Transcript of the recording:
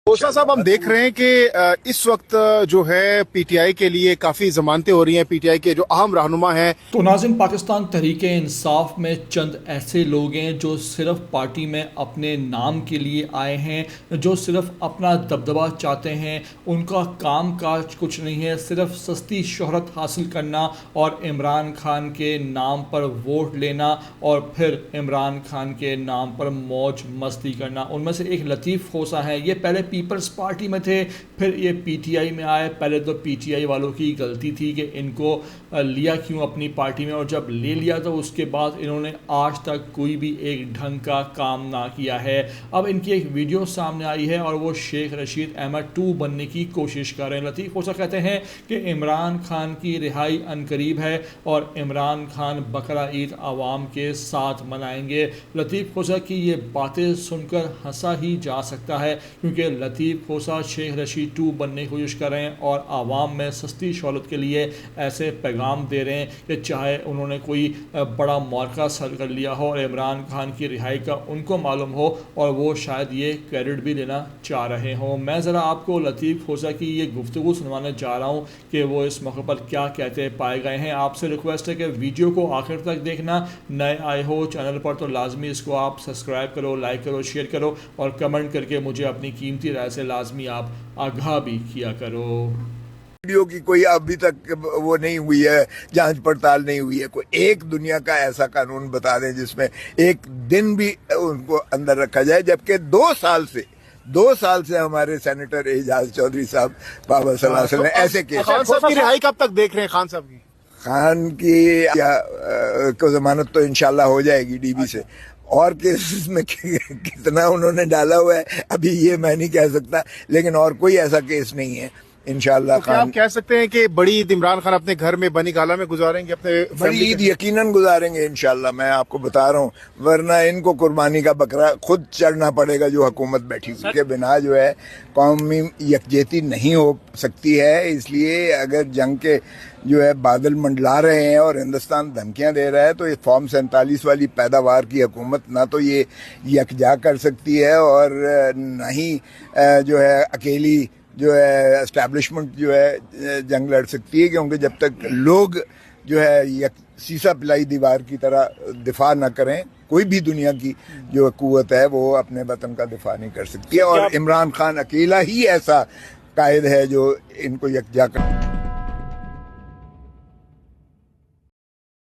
खोसा साहब, हम देख रहे हैं कि इस वक्त जो है पीटीआई के लिए काफ़ी जमानतें हो रही हैं। पीटीआई के जो अहम रहनुमा हैं, तो नाज़रीन, पाकिस्तान तहरीक इंसाफ में चंद ऐसे लोग हैं जो सिर्फ पार्टी में अपने नाम के लिए आए हैं, जो सिर्फ अपना दबदबा चाहते हैं। उनका काम काज कुछ नहीं है, सिर्फ सस्ती शोहरत हासिल करना और इमरान खान के नाम पर वोट लेना और फिर इमरान खान के नाम पर मौज मस्ती करना। उनमें से एक लतीफ़ खोसा है। ये पहले पीपल्स पार्टी में थे, फिर ये पीटीआई में आए। पहले तो पीटीआई वालों की गलती थी कि इनको लिया क्यों अपनी पार्टी में, और जब ले लिया तो उसके बाद इन्होंने आज तक कोई भी एक ढंग का काम ना किया है। अब इनकी एक वीडियो सामने आई है और वो शेख रशीद अहमद 2 बनने की कोशिश कर रहे हैं। लतीफ़ खोसा कहते हैं कि इमरान खान की रिहाई अनकरीब है और इमरान खान बकरा ईद आवाम के साथ मनाएंगे। लतीफ़ खोसा की ये बातें सुनकर हंसा ही जा सकता है, क्योंकि लतीफ़ खोसा शेख रशीद 2 बनने की कोशिश कर रहे हैं और आवाम में सस्ती शौलत के लिए ऐसे पैगाम दे रहे हैं कि चाहे उन्होंने कोई बड़ा मौका सर कर लिया हो और इमरान खान की रिहाई का उनको मालूम हो और वो शायद ये क्रेडिट भी लेना चाह रहे हों। मैं ज़रा आपको लतीफ़ खोसा की ये गुफ्तगू सुनवाने जा रहा हूँ कि वो इस मौके पर क्या कहते पाए गए हैं। आपसे रिक्वेस्ट है कि वीडियो को आखिर तक देखना। नए आए हो चैनल पर तो लाजमी इसको आप सब्सक्राइब करो, लाइक करो, शेयर करो और कमेंट करके मुझे अपनी कीमती राय से लाजमी आप आगाह भी किया करो। वीडियो की कोई अभी तक वो नहीं हुई है, जांच पड़ताल नहीं हुई है। कोई एक दुनिया का ऐसा कानून बता दें जिसमें एक दिन भी उनको अंदर रखा जाए, जबकि 2 साल से हमारे सेनेटर एजाज चौधरी साहब बाबा सलाह ने ऐसे केस। खान साहब की रिहाई कब तक देख रहे हैं? खान साहब की को जमानत तो इंशाल्लाह हो जाएगी डीबी से। और केसेस में कितना उन्होंने डाला हुआ है अभी ये मैं नहीं कह सकता, लेकिन और कोई ऐसा केस नहीं है इंशाल्लाह। तो क्या आप कह सकते हैं कि बड़ी ईद इमरान खान अपने घर में बनी गाला में गुजारेंगे? अपने बड़ी ईद यकीनन गुजारेंगे इंशाल्लाह, मैं आपको बता रहा हूँ। वरना इनको कुर्बानी का बकरा खुद चढ़ना पड़ेगा जो हुकूमत बैठी हुई के बिना जो है कौमी यकजहती नहीं हो सकती है। इसलिए अगर जंग के जो है बादल मंडला रहे हैं और हिंदुस्तान धमकियां दे रहा है, तो ये फॉर्म 47 वाली पैदावार की हुकूमत ना तो ये यकजा कर सकती है और न ही जो है अकेली जो है एस्टैब्लिशमेंट जो है जंग लड़ सकती है, क्योंकि जब तक लोग जो है सीसा पिलाई दीवार की तरह दिफा न करें, कोई भी दुनिया की जो कुव्वत है वो अपने वतन का दिफा नहीं कर सकती है। और इमरान खान अकेला ही ऐसा कायद है जो इनको यकजा कर